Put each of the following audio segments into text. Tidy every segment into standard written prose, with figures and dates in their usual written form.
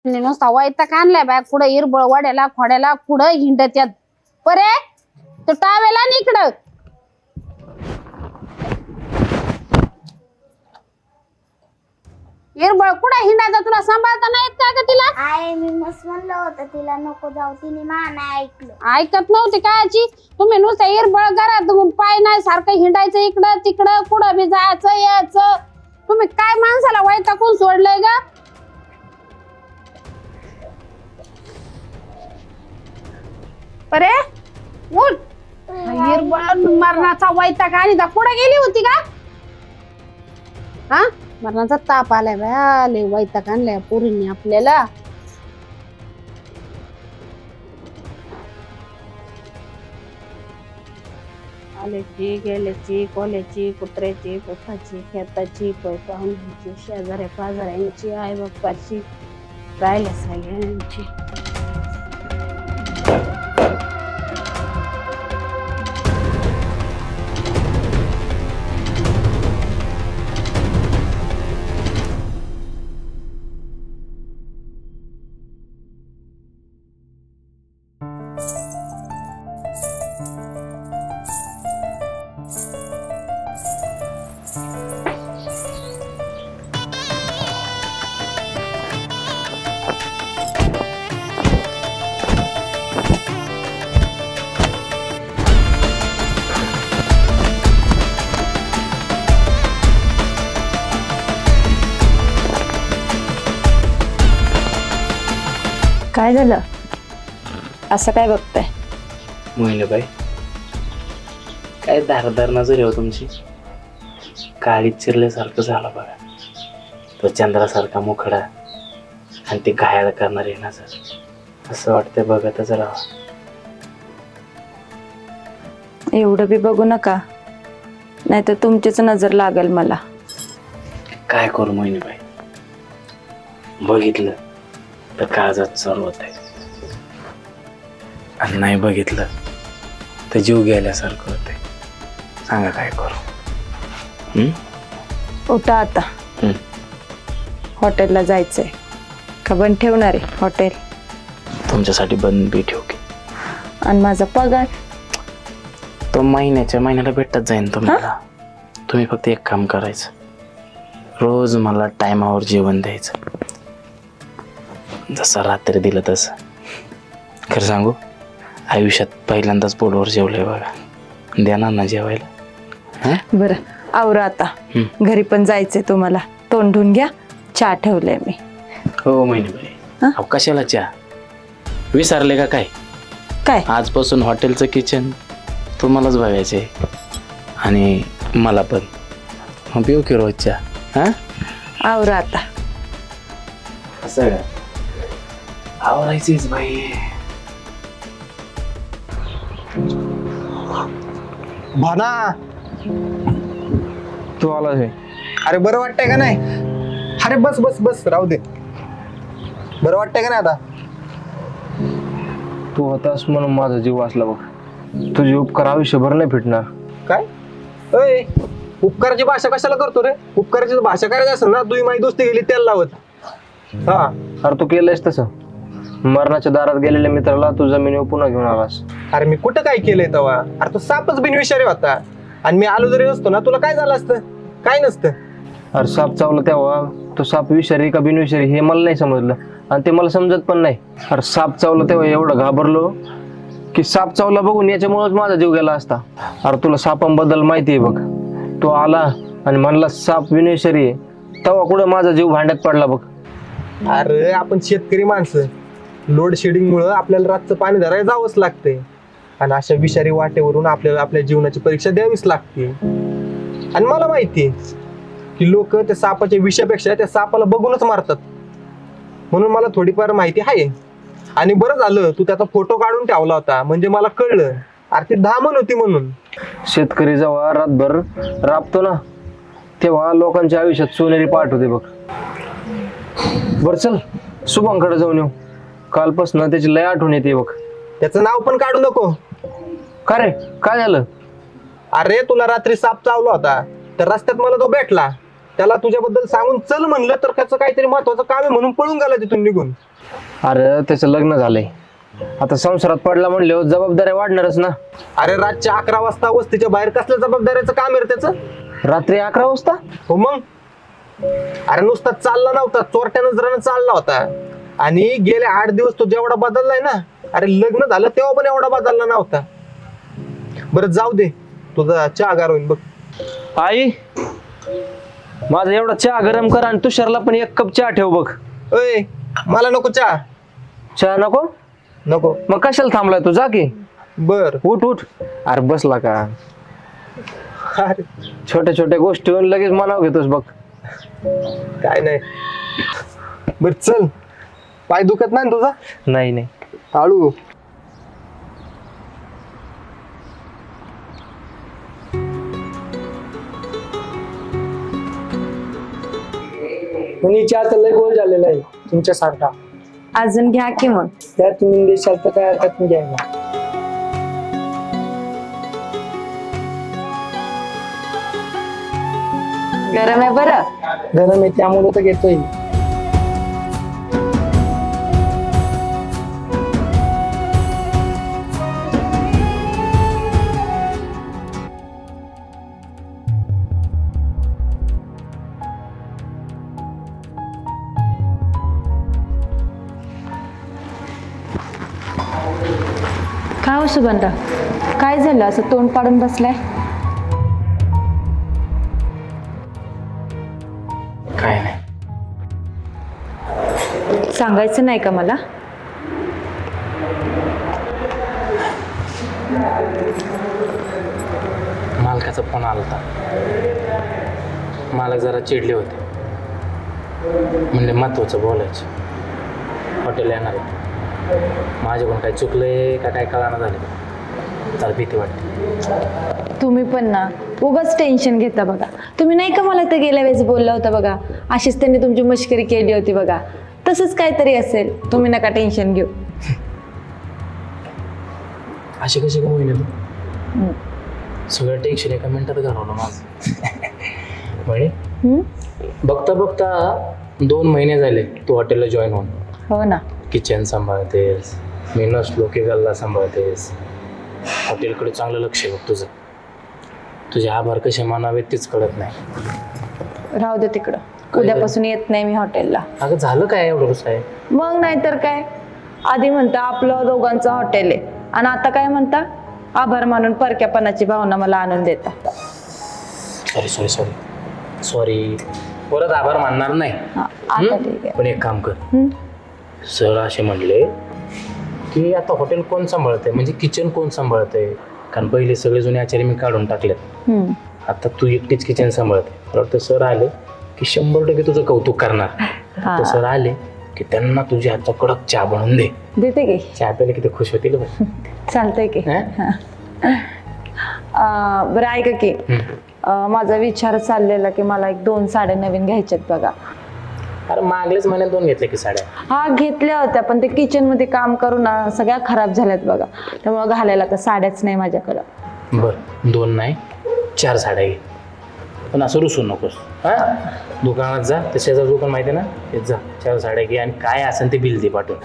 नुसता वैताग आणलाय बाय. कुठं इरबळ वाड्याला खोड्याला कुठं हिंडत्यात. परे तो टावेला निकडं इरबळ कुठं हिंडायचं तुला सांभाळता नाही येत का ग तिला? आय मी मस्त म्हणलं होतं तिला नको जाऊ, तिने नाही ऐकलं. ऐकत नव्हती कायची. तुम्ही नुसतं इरबळ घरात पाय नाही सारखं हिंडायचं इकडं तिकडं कुठं बी जायचं यायचं. तुम्ही काय माणसाला वैतागून सोडलंय ग? अरे उठ. इरबळ मरणाचा वैताग आणि कुठं गेली होती का? हा मरणाचा ताप आलाय बाया. लय वैताग आणलाय पोरींनी आपल्याला. आल्याची गेल्याची कोल्याची कुत्र्याची पोटाची खेताची पाहुण्याची शेजाऱ्या पाजाऱ्यांची आई बाप्पाची राहिल्या सगळ्यांची. काय झालं असं काय बघताय? मोहिनीबाई काय धारदार नजर आहे हो तुमची. काळी चिरल्यासारखं झालं बघा. तो चंद्रासारखा मुखडा आणि ती घायाळ करणारी नजर. असं वाटतंय बघतच राहा. एवढं बी बघू नका, नाही तर तुमचीच नजर लागेल मला. काय करू मोहिनीबाई, बघितलं तर काळजात सर्व होत आहे आणि नाही बघितलं तर जीव गेल्यासारखं होतंय. सांगा काय करू? उठा आता. हॉटेलला जायचंय का बंद ठेवणार आहे हॉटेल? तुमच्यासाठी बंद बी ठेवू की. आणि माझा पगार तो महिन्याला भेटत जाईन तुम्हाला. तुम्ही फक्त एक काम करायचं, रोज मला टायमावर जेवण द्यायचं. जसं रात्री दिलं तसं. खरं सांगू, आयुष्यात पहिल्यांदाच पोटवर जेवलंय बघा. देणार ना जेवायला? बरं आवरा आता. घरी पण जायचंय तुम्हाला. तोंड धुवून घ्या, चहा ठेवलंय मी. हो महिनीबाई. अहो कशाला चहा? विसरले का काय? काय आजपासून हॉटेलचं किचन तुम्हालाच बघायचंय आणि मला पण. मग पिऊ की रोज चहा? आवरा आता. असं का? आवरायचीच बाई. भाना तू आला हे. अरे बरं वाटतंय का नाही? अरे बस बस बस राहू दे. बरं वाटतंय का नाही आता? तू होतास म्हणून माझा जीव वाचला बघ. तुझे उपकार आयुष्यभर नाही फिटणार. काय अय, उपकाराची भाषा कशाला करतो रे? उपकाराची भाषा करायची असेल ना, तुझी माझी दोस्ती गेली त्याला लावत. हा अरे तू केलंयस तसं. मरणाच्या दारात गेलेल्या मित्राला तू जमिनीवर पुन्हा घेऊन आलास. अरे मी कुठं काय केलंय तेव्हा? अरे तो सापच बिनविषारी होता आणि मी आलो जरी नसतो ना, तुला काय झालं असतं? काय नसतं. अरे साप चावला तेव्हा तो साप विषारी का बिनविषारी हे मला नाही समजलं आणि ते मला समजत पण नाही. अरे साप चावला तेव्हा एवढं घाबरलो की साप चावला बघून याच्यामुळेच माझा जीव गेला असता. अरे तुला सापांबद्दल माहिती आहे बघ. तो आला आणि म्हणला साप बिनविषारी आहे, तेव्हा कुठं माझा जीव भांड्यात पडला बघ. अरे आपण शेतकरी माणसं, लोड शेडिंग मुळे आपल्याला रातचं पाणी धरायला जावंच लागते आणि अशा विषारी वाटेवरून आपल्याला आपल्या जीवनाची परीक्षा द्यावीच लागते. आणि मला माहिती की लोक त्या सापाच्या विषापेक्षा त्या सापाला बघूनच मारतात, म्हणून मला थोडीफार माहिती आहे. आणि बरं झालं तू त्याचा फोटो काढून ठेवला होता, म्हणजे मला कळलं अरे ती धामण होती म्हणून. शेतकरी जेव्हा रातभर राबतो ना, तेव्हा लोकांच्या आयुष्यात सोनेरी पाठ होते बघ. बर चल शुभंकडे जाऊन येऊ. कालपासून त्याची लय आठवण येते बघ. त्याचं नाव पण काढू नको. का रे, काय झालं? अरे तुला रात्री साप चावला होता तर रस्त्यात मला तो भेटला. त्याला तुझ्याबद्दल सांगून चल म्हणलं तर त्याचं काहीतरी महत्वाचं काम आहे म्हणून पळून गेला तिथून निघून. अरे त्याचं लग्न झालंय, आता संसारात पडला म्हणल्यावर जबाबदाऱ्या वाढणारच ना. अरे रातच्या 11 वाजता वस्तीच्या बाहेर कसल्या जबाबदाऱ्याचं काम आहे रे त्याचं? रात्री 11 वाजता? हो मग. अरे नुसता चालला नव्हता, चोरट्या नजरानं चालला होता. आणि गेले 8 दिवस तो जेवढा बदललाय ना, अरे लग्न झालं तेव्हा पण एवढा बदलला नव्हता. बरं जाऊ दे, तुझा चहा गार होईल बघ. आई, माझा एवढा चहा गरम कर आणि तुषारला पण 1 कप चहा ठेव बघ. अय, मला नको चहा. चहा नको? नको. मग कशाला थांबलाय तू? जा की. बर. उठ उठ. अरे बसला का? अरे छोट्या छोट्या गोष्टीवर लगेच मनाव घेतोस बघ. काय नाही. बर चल, पाय दुखत नाही ना तुझा? नाही नाही. हळू. चहा तर लय गोल झालेला आहे तुमच्यासारखा. अजून घ्या की मग. त्या तुम्ही देशाल तर काय हरकत नाही घ्यायला. गरम आहे बरं. गरम आहे त्यामुळे तर घेतोय. काय हो सुगंधा, काय झालं असं तोंड पाडून बसलाय? काय नाही. सांगायचं नाही का मला? मालकाचा फोन आला होता. मालक जरा चिडले होते. म्हणले महत्वाचं बोलायचं, हॉटेल येणार आहे. माझ्याकडून काय चुकलंय का काय कळाना झालं, तर भीती वाटते. तुम्ही पण ना उगाच टेन्शन घेता बघा. तुम्ही नाही का मला तर गेल्या वेळेस बोलला होता बघा, अशीच त्यांनी तुमची मस्करी केली होती बघा, तसंच काहीतरी असेल. तुम्ही नका टेन्शन घेऊ. अशी कशी काय होईल? सगळं टेन्शन एका मिनिटात घालवलं माझं. म्हणजे बघता बघता 2 महिने झाले तू हॉटेलला जॉईन होऊन. हो ना. किचन सांभाळतेस, मी नसलो की गल्ला सांभाळतेस. हॉटेलकडे चांगलं लक्ष आहे बघ तुझं. तुझे आभार कसे मानावेत तेच कळत नाही. राहू दे तिकडं. उद्यापासून येत नाही मी हॉटेलला. अगं झालं काय एवढं कसं आहे? मग नाहीतर काय. आधी म्हणता आपलं दोघांचं हॉटेल आहे आणि आता काय म्हणता आभार मानून परक्यापणाची भावना मला आणून देता. Sorry sorry sorry sorry. परत आभार मानणार नाही. आता ठीक आहे. पण एक काम कर. सर असे म्हणले की आता हॉटेल कोण सांभाळतंय, म्हणजे किचन कोण सांभाळतंय? कारण पहिले सगळे जुने आचार्य मी काढून टाकलेत. आता तू एकटीच किचन सांभाळते. मला वाटतं सर आले की 100% तुझं कौतुक करणार. तर सर आले की त्यांना तुझ्या हातचा कडक चहा बनवून दे. देते की. चहा प्यायला किती खुश होतील बघ. चालतंय की. बरं ऐका की, माझा विचार चाललेला की मला 1-2 साड्या नवीन घ्यायच्यात बघा. अरे मागलेच महिन्यात 2 घेतल्या की साड्या. हा घेतल्या होत्या, पण ते किचन मध्ये काम करून सगळ्या खराब झाल्यात बघा. त्यामुळे घालायला तर साड्याच नाही माझ्याकडं. बरं 2 नाही 4 साड्या घे, पण असं रुसून नकोस. हा दुकानात जा, ते शेजार दुकान माहिती ना, ते जा 4 साड्या घे आणि काय असेल ते बिल दे पाठवून.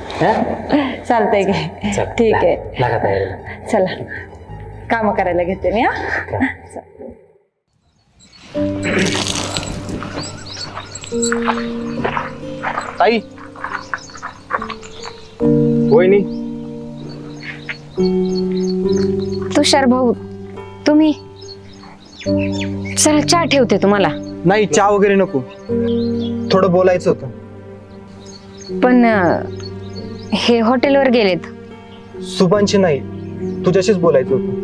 चालतंय काय? चल, ठीक आहे. लागा तयारीला. चला काम करायला घेते मी. ताई, वहिनी. तुषार भाऊ, तुम्ही चला चहा ठेवते तुम्हाला. नाही चहा वगैरे नको, थोडं बोलायचं होतं. पण हे हॉटेलवर गेलेत. सुभांशी नाही, तुझ्याशीच बोलायचं होतं.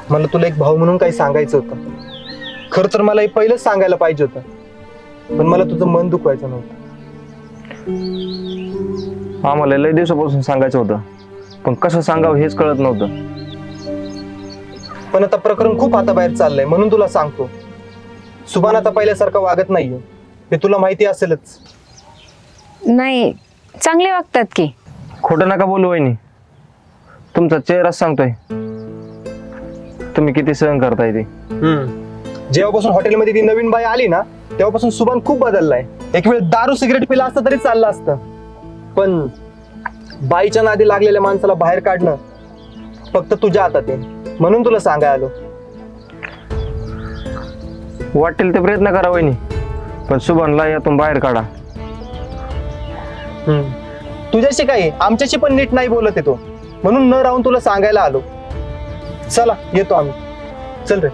मला तुला एक भाऊ म्हणून काही सांगायचं होतं. खरं तर मला हे पहिलंच सांगायला पाहिजे होतं, पण मला तुझं मन दुखवायचं नव्हतं. आम्हाला लय दिवसापासून सांगायचं होतं, पण कसं सांगावं हेच कळत नव्हतं. पण आता प्रकरण खूप हाताबाहेर चाललंय म्हणून तुला सांगतो. सुभान आता पहिल्यासारखं वागत नाहीये, हे तुला माहिती असेलच. नाही, चांगले वागतात की. खोटं नका बोलू वहिनी, तुमचा चेहराच सांगतोय तुम्ही किती सहन करताय ते. जेव्हापासून हॉटेलमध्ये ती नवीन बाई आली ना तेव्हापासून सुभान खूप बदललाय. एक वेळ दारू सिगरेट पिला असतं तरी चाललं असतं, पण बाईच्या नादी लागलेल्या माणसाला बाहेर काढणं फक्त तुझ्या हातात आहे, म्हणून तुला सांगाय आलो. वाटेल ते प्रयत्न करा वहिनी, पण सुभानला यातून बाहेर काढा. तुझ्याशी काही आमच्याशी पण नीट नाही बोलत येतो, म्हणून न राहून तुला सांगायला आलो. चला येतो आम्ही. चल रे.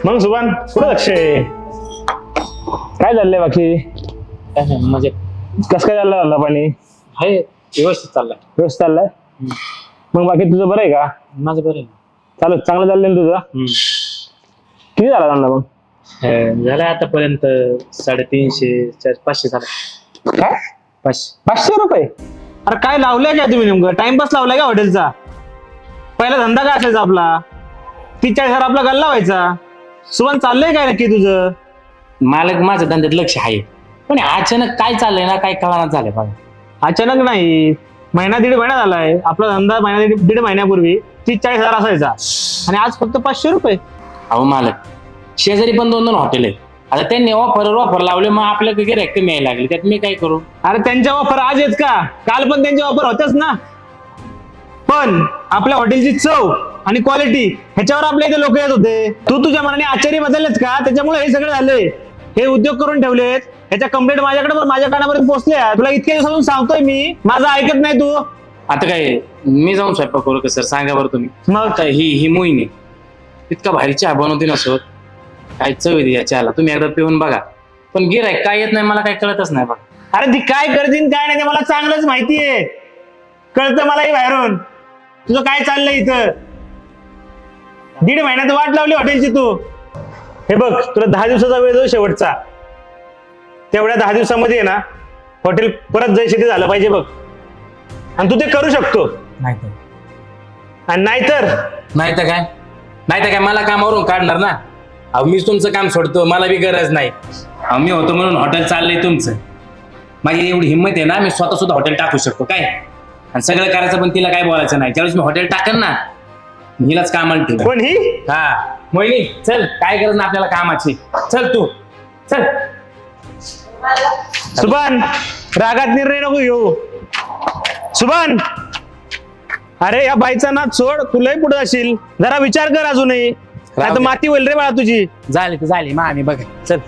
मग सुभान कुठं लक्ष आहे? काय चाललंय बाकी? काय नाही म्हणजे कसं काय चाललं पाणी? आहे व्यवस्थित चाललाय. व्यवस्थित चाललंय. मग बाकी तुझं बरं आहे का? माझं बरं आहे. चालू चांगलं चाललंय ना तुझं? किती झाला धंदा मग? झालं आतापर्यंत 350 500 झालं. काय 500 रुपये? अरे काय लावलंय काय तुम्ही नेमकं? टाइमपास लावलाय का हॉटेलचा? पहिला धंदा काय असायचा आपला? 30-40 आपला गल्ला व्हायचा. सुभान चाललंय काय नक्की तुझं? मालक माझं धंद्यात लक्ष आहे, पण अचानक काय चाललंय ना काय कळणार झालंय बघा. अचानक नाही, महिना दीड महिना झालाय. आपला धंदा महिना दीड महिन्यापूर्वी 30-40 असायचा आणि आज फक्त 500 रुपये. अहो मालक, शेजारी पण 2-2 हॉटेल आहेत. आता त्यांनी ऑफर लावले, मग आपल्याला गिऱ्हाईक कमी यायला लागले, त्यात मी काय करू? अरे त्यांच्या ऑफर आज आहेत का? काल पण त्यांच्या ऑफर होत्याच ना. पण आपल्या हॉटेलची चव आणि क्वालिटी ह्याच्यावर आपल्या इथे लोक येत होते. तू तुझ्या मनाने आचार्य बदललेत का? त्याच्यामुळे हे सगळं झालंय. हे उद्योग करून ठेवलेत, ह्याच्या कंप्लेंट माझ्याकडे पण माझ्या कानापर्यंत पोहोचल्या. तुला इतक्या दिवसातून सांगतोय मी, माझं ऐकत नाही तू. आता काय मी जाऊन स्वयंपाक करू का सर? सांगा बरं तुम्ही. मग आता ही मोहिनी इतका भारी चहा बनवते नसत, काय चव येते या चहाला. तुम्ही एकदा पिऊन बघा, पण गिऱ्हाईक काय येत नाही मला काय कळतच नाही बघा. अरे ती काय करतील काय नाही ते मला चांगलंच माहितीये. कळतं मलाही बाहेरून तुझं काय चाललंय इथं. 1.5 महिन्यात वाट लावली हॉटेलची तू. हे बघ, तुला 10 दिवसाचा वेळ जो शेवटचा, तेवढ्या 10 दिवसामध्ये ना हॉटेल परत जैसे ते झालं पाहिजे बघ. आणि तू ते करू शकतो. आणि नाहीतर काय मला कामावरून काढणार ना? अहो मीच तुमचं काम सोडतो, मला बी गरज नाही. अहो मी होतो म्हणून हॉटेल चाललंय तुमचं. माझी एवढी हिंमत आहे ना, मी स्वतः सुद्धा हॉटेल टाकू शकतो काय, आणि सगळं करायचं, पण तिला काय बोलायचं नाही. त्यावेळेस मी हॉटेल टाकेन ना, हिलाच कामाला ठेव. कोण ही? हा मोहिनी, चल काय गरज ना आपल्याला कामाची. चल तू चल. सुभान, रागात निर्णय नको घेऊ. सुभान, अरे या बाईचा नाद सोड, तुलाही पुढे जाशील. जरा विचार कर अजूनही, नाही तर माती होईल रे बाळा तुझी. झाली मग आम्ही बघा. चल.